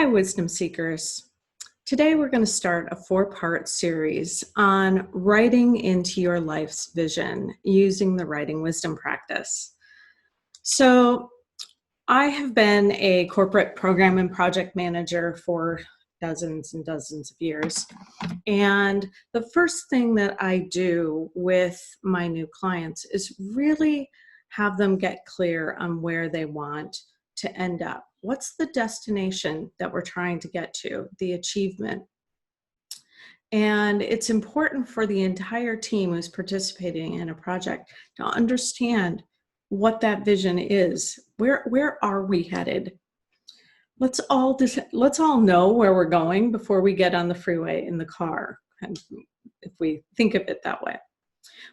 Wisdom Seekers. Today we're going to start a 4-part series on writing into your life's vision using the Writing Wisdom practice. So I have been a corporate program and project manager for dozens and dozens of years. And the first thing that I do with my new clients is really have them get clear on where they want to end up. What's the destination that we're trying to get to, the achievement? And it's important for the entire team who's participating in a project to understand what that vision is. Where are we headed? Let's all know where we're going before we get on the freeway in the car, if we think of it that way.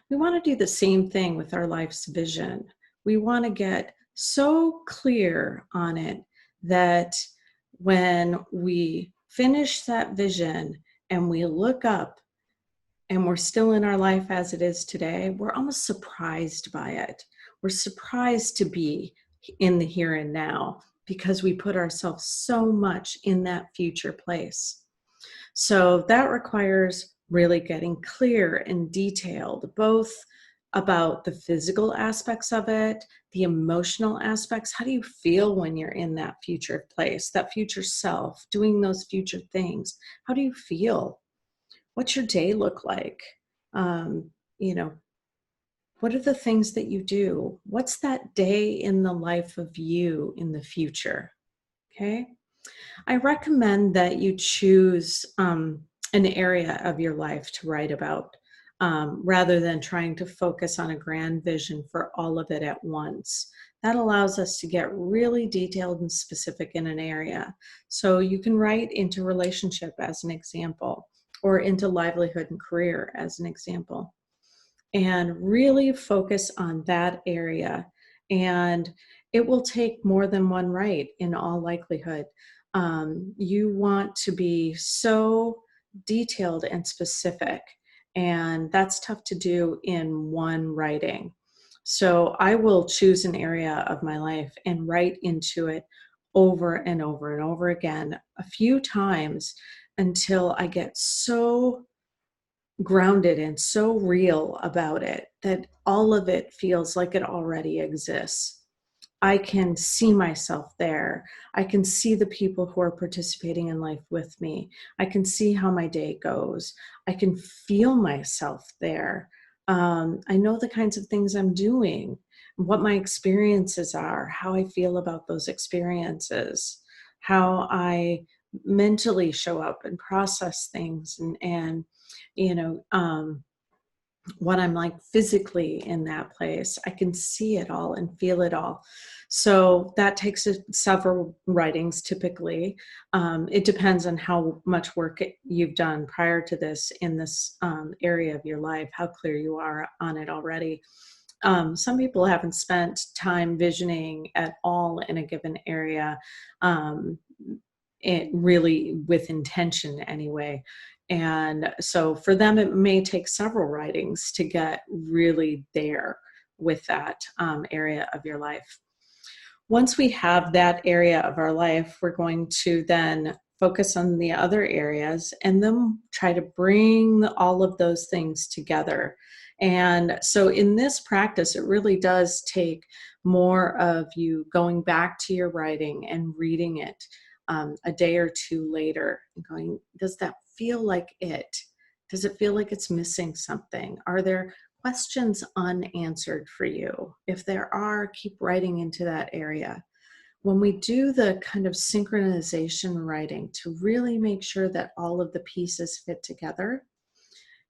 We want to do the same thing with our life's vision. We want to get so clear on it that when we finish that vision and we look up and we're still in our life as it is today, we're almost surprised by it. We're surprised to be in the here and now because we put ourselves so much in that future place. So that requires really getting clear and detailed, both about the physical aspects of it, the emotional aspects. How do you feel when you're in that future place, that future self, doing those future things? How do you feel? What's your day look like? What are the things that you do? What's that day in the life of you in the future? Okay. I recommend that you choose an area of your life to write about rather than trying to focus on a grand vision for all of it at once. That allows us to get really detailed and specific in an area. So you can write into relationship as an example, or into livelihood and career as an example, and really focus on that area. And it will take more than one write in all likelihood. You want to be so detailed and specific, and that's tough to do in one writing. So I will choose an area of my life and write into it over and over and over again a few times until I get so grounded and so real about it that all of it feels like it already exists. I can see myself there. I can see the people who are participating in life with me. I can see how my day goes. I can feel myself there. I know the kinds of things I'm doing, what my experiences are, how I feel about those experiences, how I mentally show up and process things, and what I'm like physically in that place. I can see it all and feel it all. So that takes several writings typically. It depends on how much work you've done prior to this in this area of your life, how clear you are on it already. Some people haven't spent time visioning at all in a given area, it really with intention anyway. And so for them, it may take several writings to get really there with that area of your life. Once we have that area of our life, we're going to then focus on the other areas and then try to bring all of those things together. And so in this practice, it really does take more of you going back to your writing and reading it a day or two later and going, does that feel like it? Does it feel like it's missing something? Are there questions unanswered for you? If there are, keep writing into that area. When we do the kind of synchronization writing to really make sure that all of the pieces fit together,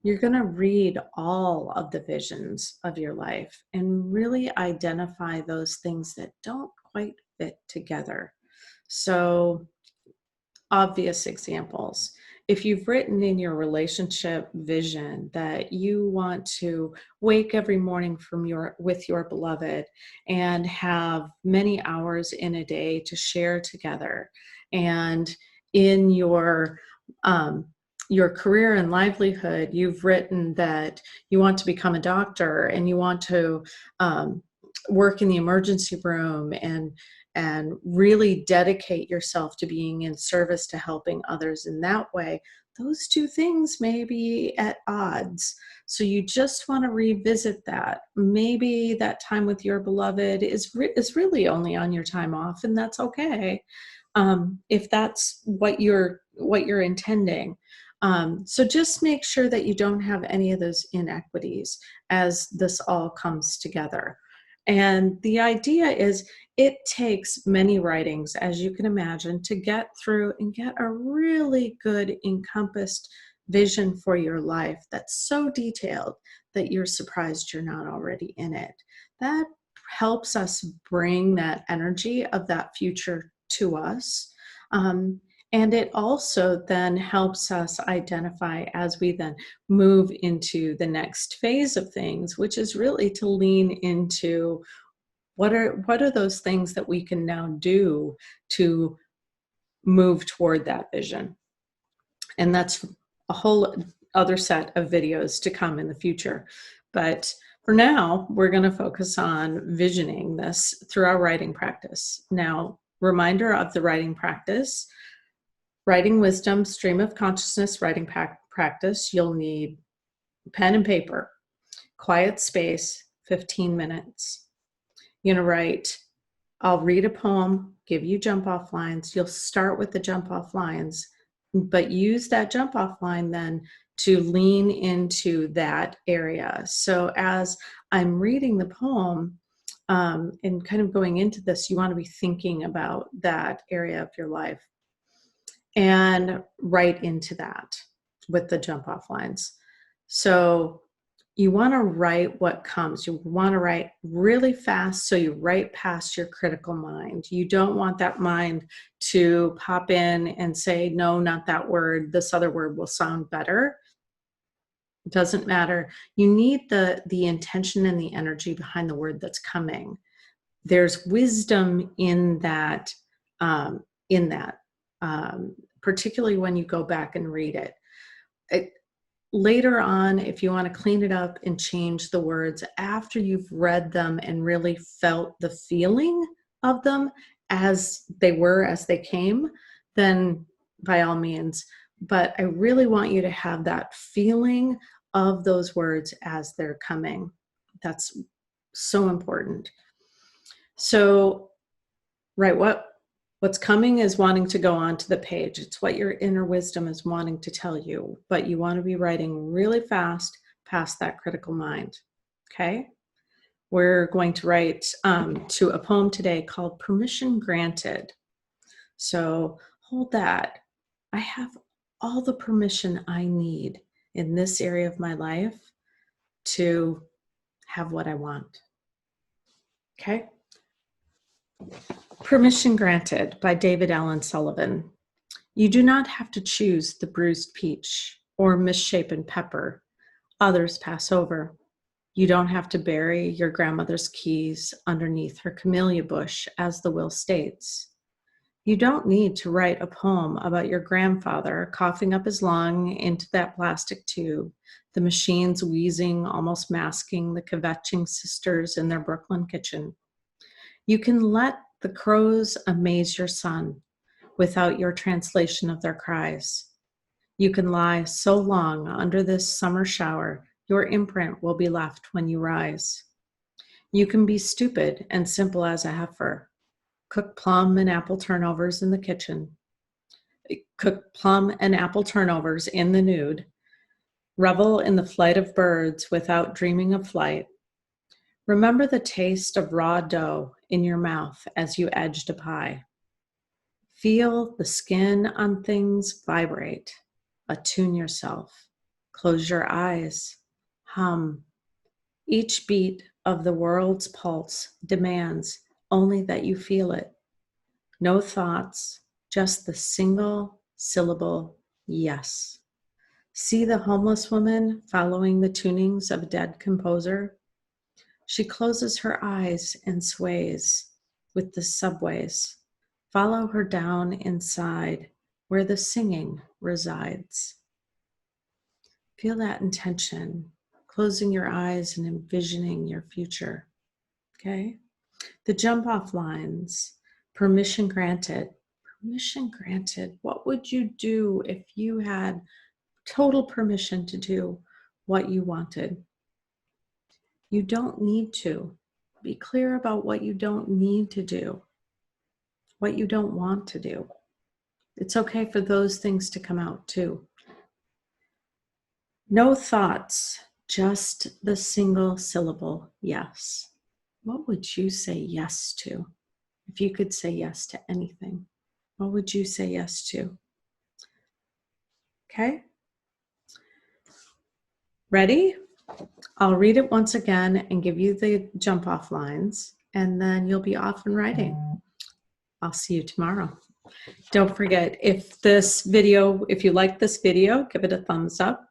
you're going to read all of the visions of your life and really identify those things that don't quite fit together. So, obvious examples. If you've written in your relationship vision that you want to wake every morning with your beloved and have many hours in a day to share together, and in your career and livelihood, you've written that you want to become a doctor and you want to work in the emergency room and really dedicate yourself to being in service to helping others in that way, those two things may be at odds. So you just want to revisit that. Maybe that time with your beloved is really only on your time off, and that's okay, if that's what you're intending. So just make sure that you don't have any of those inequities as this all comes together. And the idea is it takes many writings, as you can imagine, to get through and get a really good encompassed vision for your life that's so detailed that you're surprised you're not already in it. That helps us bring that energy of that future to us. And it also then helps us identify as we then move into the next phase of things, which is really to lean into what are those things that we can now do to move toward that vision. And that's a whole other set of videos to come in the future. But for now, we're going to focus on visioning this through our writing practice. Now, reminder of the writing practice. Writing wisdom, stream of consciousness, writing practice, you'll need pen and paper, quiet space, 15 minutes. You're going to write, I'll read a poem, give you jump off lines. You'll start with the jump off lines, but use that jump off line then to lean into that area. So as I'm reading the poem, and kind of going into this, you want to be thinking about that area of your life and write into that with the jump off lines. So you want to write what comes. You want to write really fast so you write past your critical mind. You don't want that mind to pop in and say, no, not that word. This other word will sound better. It doesn't matter. You need the intention and the energy behind the word that's coming. There's wisdom in that, particularly when you go back and read it. Later on, if you want to clean it up and change the words after you've read them and really felt the feeling of them as they were, as they came, then by all means. But I really want you to have that feeling of those words as they're coming. That's so important. So, right, what's coming is wanting to go onto the page. It's what your inner wisdom is wanting to tell you, but you want to be writing really fast past that critical mind. Okay? We're going to write to a poem today called Permission Granted. So hold that. I have all the permission I need in this area of my life to have what I want. Okay? Permission Granted by David Allen Sullivan. You do not have to choose the bruised peach or misshapen pepper. Others pass over. You don't have to bury your grandmother's keys underneath her camellia bush, as the will states. You don't need to write a poem about your grandfather coughing up his lung into that plastic tube, the machines wheezing, almost masking the kvetching sisters in their Brooklyn kitchen. You can let the crows amaze your son without your translation of their cries. You can lie so long under this summer shower, your imprint will be left when you rise. You can be stupid and simple as a heifer. Cook plum and apple turnovers in the kitchen. Cook plum and apple turnovers in the nude. Revel in the flight of birds without dreaming of flight. Remember the taste of raw dough in your mouth as you edged a pie. Feel the skin on things vibrate. Attune yourself. Close your eyes. Hum. Each beat of the world's pulse demands only that you feel it. No thoughts, just the single syllable yes. See the homeless woman following the tunings of a dead composer? She closes her eyes and sways with the subways. Follow her down inside where the singing resides. Feel that intention, closing your eyes and envisioning your future. Okay? The jump off lines. Permission granted. Permission granted. What would you do if you had total permission to do what you wanted? You don't need to. Be clear about what you don't need to do, what you don't want to do. It's okay for those things to come out too. No thoughts, just the single syllable yes. What would you say yes to? If you could say yes to anything, what would you say yes to? Okay? Ready? I'll read it once again and give you the jump off lines, and then you'll be off and writing. I'll see you tomorrow. Don't forget, if you like this video, give it a thumbs up.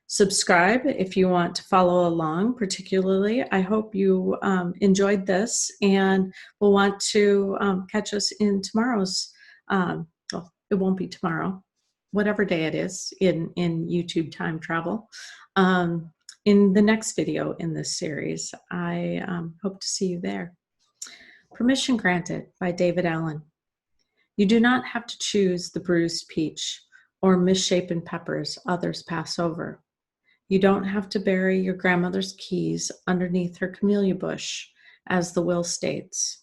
Subscribe if you want to follow along. Particularly, I hope you enjoyed this and will want to catch us in tomorrow's, well, it won't be tomorrow, whatever day it is in YouTube time travel. In the next video in this series, I hope to see you there. Permission Granted by David Allen. You do not have to choose the bruised peach or misshapen peppers others pass over. You don't have to bury your grandmother's keys underneath her camellia bush, as the will states.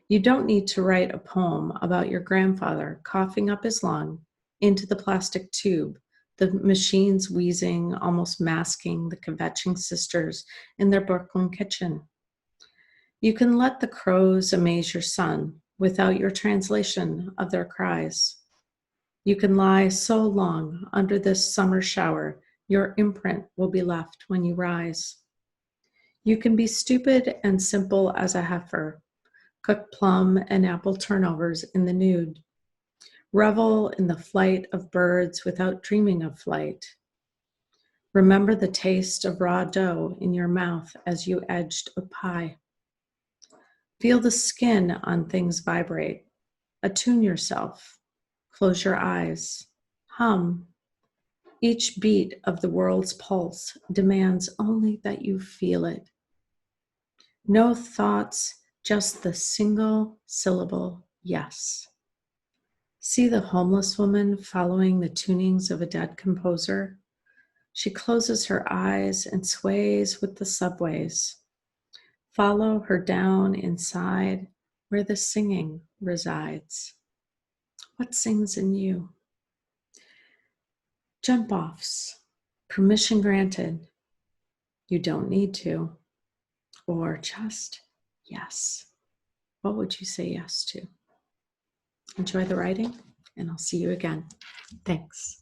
You don't need to write a poem about your grandfather coughing up his lung into the plastic tube, the machines wheezing, almost masking the kvetching sisters in their Brooklyn kitchen. You can let the crows amaze your son without your translation of their cries. You can lie so long under this summer shower, your imprint will be left when you rise. You can be stupid and simple as a heifer, cook plum and apple turnovers in the nude, revel in the flight of birds without dreaming of flight. Remember the taste of raw dough in your mouth as you edged a pie. Feel the skin on things vibrate. Attune yourself. Close your eyes. Hum. Each beat of the world's pulse demands only that you feel it. No thoughts, just the single syllable yes. See the homeless woman following the tunings of a dead composer. She closes her eyes and sways with the subways. Follow her down inside where the singing resides. What sings in you? Jump offs. Permission granted. You don't need to. Or just yes. What would you say yes to? Enjoy the writing, and I'll see you again. Thanks.